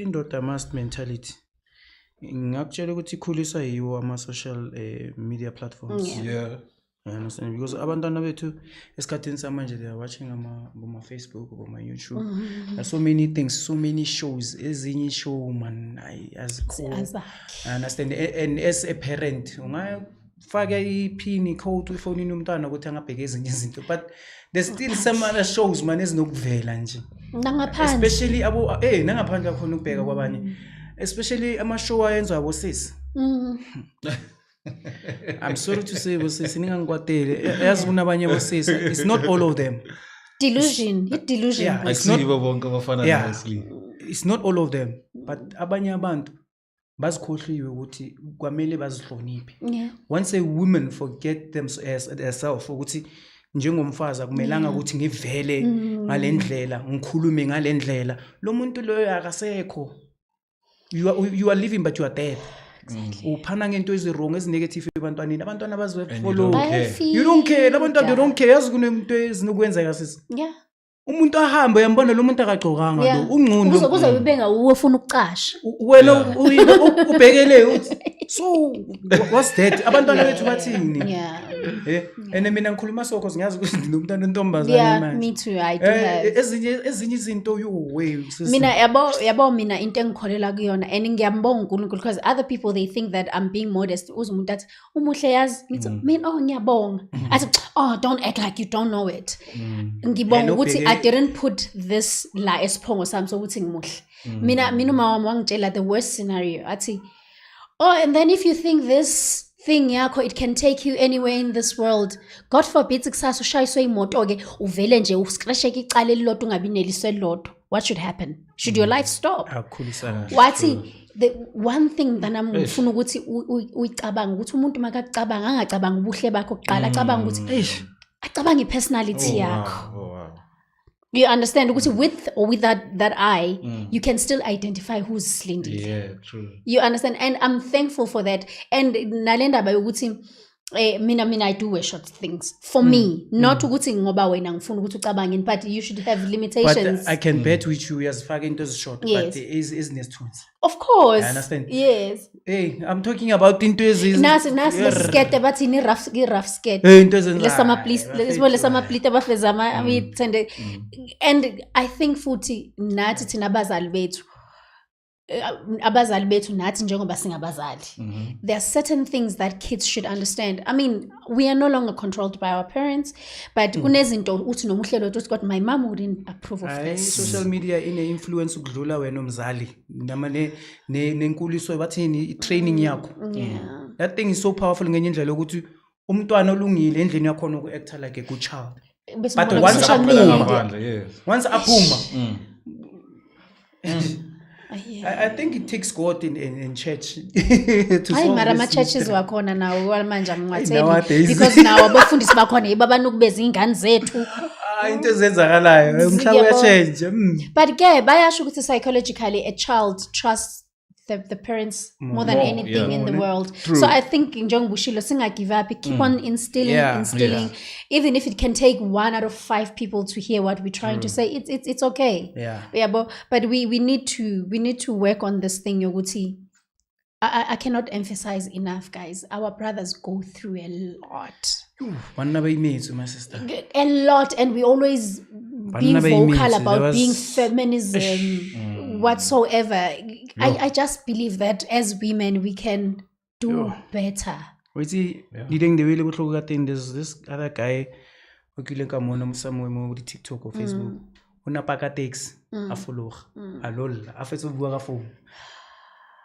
indoda must mentality ngakutshela ukuthi ikhuliswa yiwo ama-social media platforms. Yeah. I understand because abantwana bethu esikhathini samanje they are watching Facebook or YouTube. There's so many things, so many shows. Ezinye show man azikho. I understand and as a parent ungafaka iphini code efonini umntwana ukuthi angabheke ezinye izinto, but there's still some other shows man ezinokuvela nje. Especially nangaphandle kakhona ukubheka kwabanye. Especially ama-show ayenzwa abosisi. I'm sorry to say bosisi ningangikwatele yazi kunabanye bosisi, it's not all of them. Delusion. Yeah, it's not all of them, but abanye abantu bazikhohliwe ukuthi kwamele bazihloniphe. Once a woman forget themselves ukuthi njengomfazi akumelanga ukuthi ngivele ngalendlela ngikhulume ngalendlela, lo muntu loyo akasekho. You are living but you are dead. Uphana ngento ezirong ezinegative ebantwaneni, abantwana bazwe follow. You don't care, abantwana don't care, yazi kunezinto ezinokwenzeka sisi. Umuntu ahamba uyambona lo muntu akagcokanga lo ungcono kuze ubenga ufuna ukucasha wena ubhekele so what's that abantwana bethu bathini and mina ngikhuluma sokho ngiyazi ukuthi nomntana ontombazana manje. Me too, I do have ezinye izinto mina yabo mina into engikholela kuyona and ngiyambonga uNkulunkulu because other people they think that I'm being modest. Uzumuntu athi umuhle yazi ngithi mina ngiyabonga athi don't act like you don't know it. Ngibonga ukuthi I didn't put this la esiphongo sami sokuthi ngimuhle. Mina umama wami wangitshela the worst scenario athi and then if you think this thing yakho it can take you anywhere in this world, God forbid kusasa ushayiswe imoto ke uvele nje uscrasheke icala elilodwa ungabi neliswe lodwa, what should happen? Should your life stop? Wathi the one thing that ngifuna ukuthi uyicabanga ukuthi umuntu makacabanga angacabanga ubuhle bakho kuqala, acabanga ukuthi acabanga ipersonality yakho. You understand ukuthi with or without that eye you can still identify who's Slindi. Yeah, true. You understand, and I'm thankful for that. And nalenda ba ukuthi mina I do wear short things for me, not ukuthi ngoba wena ngifuna ukuthi ucabangeni, but you should have limitations. But I can bet with you yazifaka into short, but is nesithunzi. Of course. I understand. Yes. Hey, I'm talking about into nasi skirt bathi ni rough skirt. Into ezenza. Lesama plite bafeza amithende. And I think futhi nathi thina abazali bethu nathi njengoba singabazali, there are certain things that kids should understand. I mean, we are no longer controlled by our parents, but kunezinto uthi nomuhle lo uthi my mom wouldn't approve of this. Social media ine influence ukudlula wena umzali nama nenkuliso bathini training yakho. That thing is so powerful ngenye indlela ukuthi umntwana olungile endlini yakho noku act like a good child, but once aphuma I think it takes God in church to solve this. Churches wakhona nawo manje ngwatheli because nawo abafundisi bakhona yibabanukubeza ingane zethu into ezenzakalayo umhlaba uyachange. But ke bayasho ukuthi psychologically a child trusts the parents more than anything in the world. True. So I think njengoba ushilo singa give up, keep on instilling even if it can take 1 out of 5 people to hear what we're trying to say, it's okay. But we need to work on this thing yokuthi I cannot emphasize enough, guys. Our brothers go through a lot. My sister. A lot, and we always being vocal about being feminism, whatsoever. I just believe that as women we can do better. Leading the way there's this other guy somewhere with TikTok or Facebook. Unapaka takes a follow. Alol, after bua phone.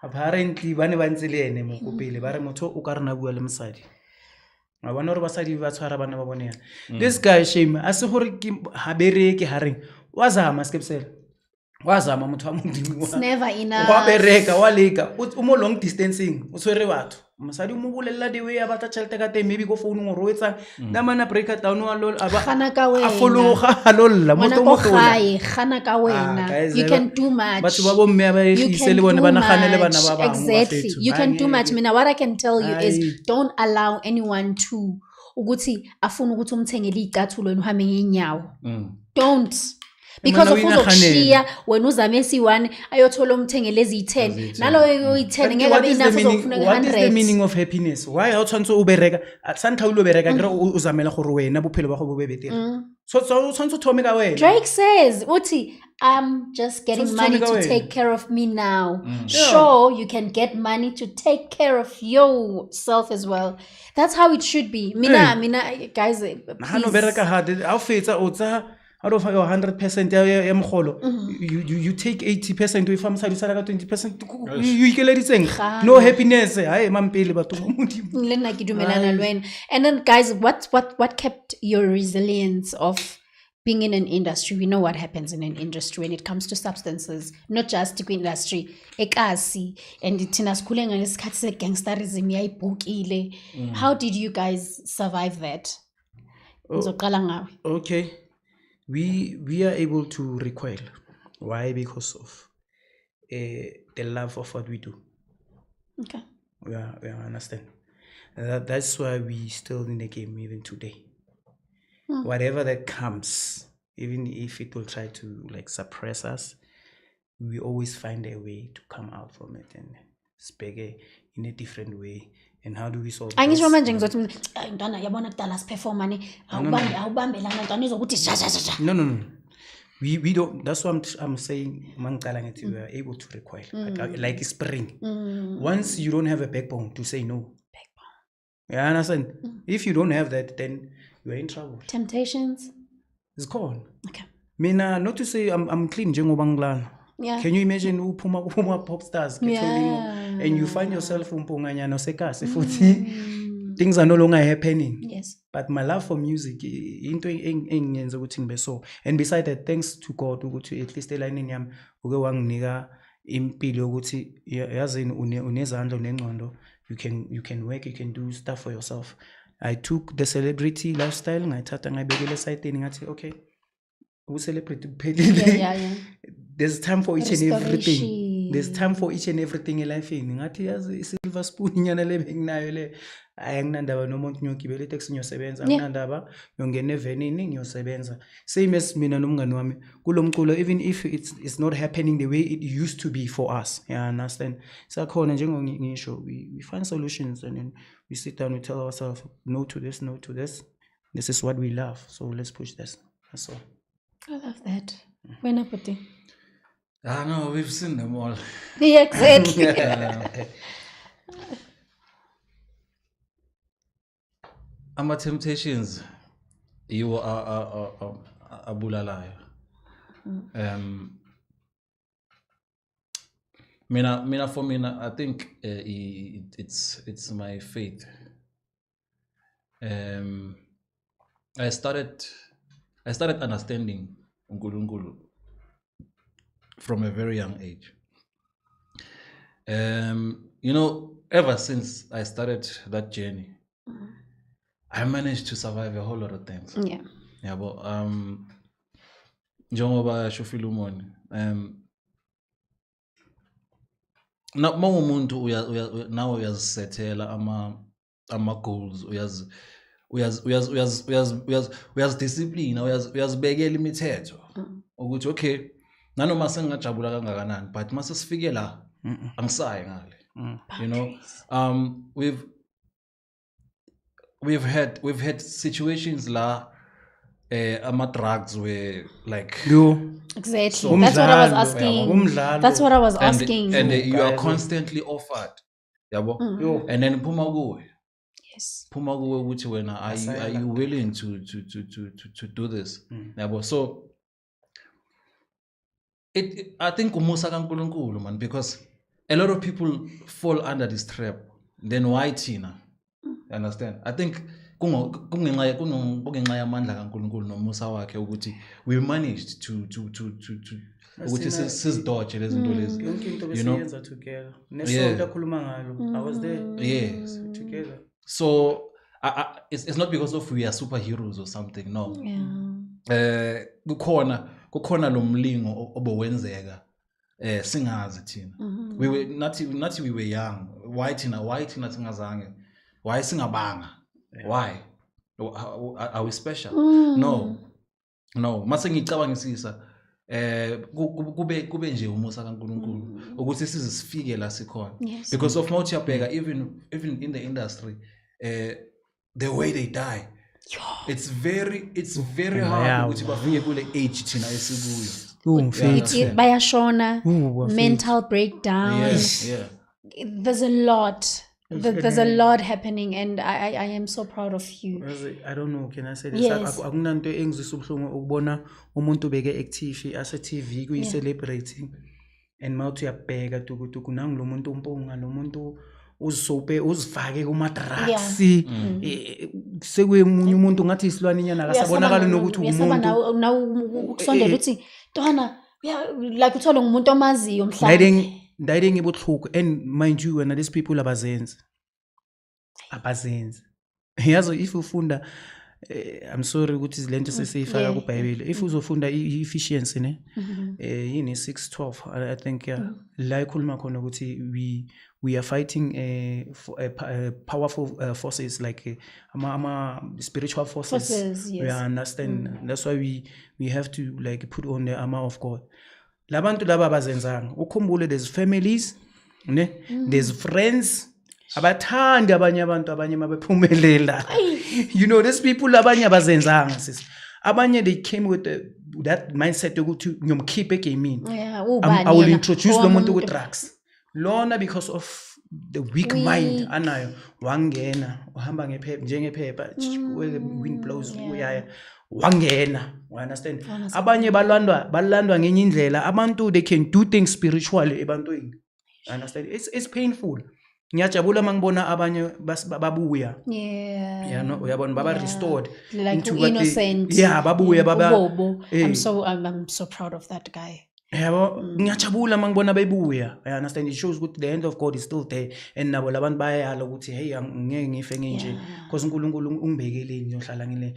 Apparently bane ba ntselene mo kopele ba re motho o ka rena bua le mosadi a bona re basadi ba tshwara bana ba bona. This guy shame a se gore ke habereke hareng wazama skepsela wazama motho wa modimo it's never enough wa bereka wa leka o mo long distancing o tshwere batho mosadi mo bolela de we ya bata tšhelete ka teng maybe go phone ngo roetsa na mana break down wa lol aba a follow ga lolla motho mo tola gana ka wena you can do much batho ba bomme ba ehlise le bone bana ganele bana ba bang exactly you can do much. Mina what I can tell you is don't allow anyone to ukuthi afuna ukuthi umthengele icathulo uhambe ngenyawo. Don't, because of uzokushiya wena uzame esi1 ayothola umthengele ezi10 naloyo uyi10 ngeke abe enough uzofuna 100. What is the meaning of happiness? Why how tshwantse o bereka santlha o lo bereka kere o zamela gore wena bophelo ba go bo be betere so tshwantse o thome ka wena. Drake says uthi I'm just getting money to take care of me now. Sure, you can get money to take care of yourself as well. That's how it should be. Mina guys, please. Bereka hard. How fetsa o tsa out of your 100% ya mogolo you take 80% o ifamsa di sala ka 20% you ikeleditseng no happiness hayi mampele batho mo modimo le nna ke dumelana lwena. And then guys, what kept your resilience of being in an industry? We know what happens in an industry when it comes to substances, not just the industry ekasi and thina sikhule ngesikhathi se gangsterism yayibhukile. How did you guys survive that? Ngizoqala ngawe. Okay, we are able to recoil. Why? Because of the love of what we do. Okay, we understand that's why we still in the game even today. Whatever that comes, even if it will try to like suppress us, we always find a way to come out from it and speak in a different way. And how do we solve this? Angisho manje ngizothi ntwana yabona kudala siperforma ne awubambelana ntwana izokuthi ja. No. We don't. That's what I'm saying. Mangicala ngithi we are able to recoil like a spring. Once you don't have a backbone to say no. You understand? If you don't have that, then you are in trouble. Temptations? It's gone. Okay. Mina, not to say I'm clean, njengoba ngilana. Yeah. Can you imagine uphuma pop stars and you find yourself umpunganyana osekase futhi things are no longer happening. Yes. But my love for music into engiyenza ukuthi ngibe so. And beside that, thanks to God ukuthi at least eline yami uke wanginika impilo ukuthi yazini unezandla unengcondo, you can work, you can do stuff for yourself. I took the celebrity lifestyle ngayithatha ngayibekela esayitini ngathi okay celebrity kuphelile. There's time for each and everything. There's time for each and everything in life. Ngathi yazi silver spoon nyana le nginayo le ayanginandaba nomuntu ngiyogibela itaxi ngiyosebenza anginandaba ngiyongena evenini ngiyosebenza. Same as mina nomngani wami kulomculo, even if it's not happening the way it used to be for us. You understand? Sakhona njengongisho we find solutions and then we sit down, we tell ourselves no to this, no to this. This is what we love, so let's push this. That's all. I love that. When I put it. I know, we've seen them all. Yeah, exactly. Ama Temptations, you are abulalayo. Mina for me, I think it's my faith. I started understanding uNkulunkulu from a very young age. Ever since I started that journey, I managed to survive a whole lot of things. Yeah, but njengoba shofile umoni, umuntu nawe uyazisethela ama goals, uyazidisciplina, uyazibekela imithetho ukuthi okay nanoma sengajabula kangakanani but mase sifike la angisayi ngale. We've had situations la ama drugs were like exactly that's what I was asking. And you are constantly offered yabo and then phuma kuwe. Yes. Phuma kuwe ukuthi wena are you willing to do this yabo. So I think umusa kaNkulunkulu man, because a lot of people fall under this trap. Then why thina? You understand? I think kungenxa yamandla kaNkulunkulu nomusa wakhe ukuthi we managed to ukuthi sizidoje lezi zinto lezi. Yonke into besiyenza together. Nesonto khuluma ngalo. I was there. Yes. Together. So it's not because of we are superheroes or something, no. Yeah. Kukhona lo mlingo obowenzeka singazi thina. We were not we were young. Why thina singazange? Why singabanga? Why? Are we special? No. Mase ngicabangisisa kube nje umusa kaNkulunkulu ukuthi sizifike la sikhona Yes. because of mawuthi yabheka even in the industry the way they die it's very hard ukuthi bafike kule age thina esikuyo bayashona mental breakdown yeah there's a lot there's a lot happening and I am so proud of you. I don't know, can I say this? Yes. Akunanto engizwisa ubuhlungu ukubona umuntu beke active ase TV kuyi celebrity and mawuthi uyabheka tukutuku nangulo muntu umpunga lo muntu uzifake kuma drugs sekuyemunye umuntu ngathi isilwane nyana akasabonakala nokuthi umuntu na ukusondela uthi ntwana like uthola ngumuntu omaziyo mhlawumbe ndayide ngibuhlungu and mind you when these people abazenzi yazo if ufunda I'm sorry ukuthi lento sesiyifaka ku Bible if uzofunda efficiency ne yini 6:12 I think la ikhuluma khona ukuthi we are fighting powerful forces like ama spiritual forces yes. We understand that's why we have to like put on the armor of God. Labantu laba abazenzanga ukhumbule there's families ne there's friends abathanda abanye abantu abanye mabephumelela you know these people abanye abazenzanga sis abanye they came with that mindset ukuthi ngiyomkhipha egamini I will introduce lo muntu ku drugs lona because of the weak mind anayo wangena uhamba ngephepha njengephepha where the wind blows uyaya wangena you understand abanye balandwa ngenye indlela abantu they can do things spiritually ebantwini you understand it's painful ngiyajabula mangibona abanye babuya uyabona baba restored like into innocent babuya baba I'm so proud of that guy. Yabo ngiyajabula mangibona bebuya I understand it shows ukuthi the hand of God is still there and nabo labantu bayala ukuthi hey ngeke ngife nje because uNkulunkulu ungibekele ngiyohlala ngile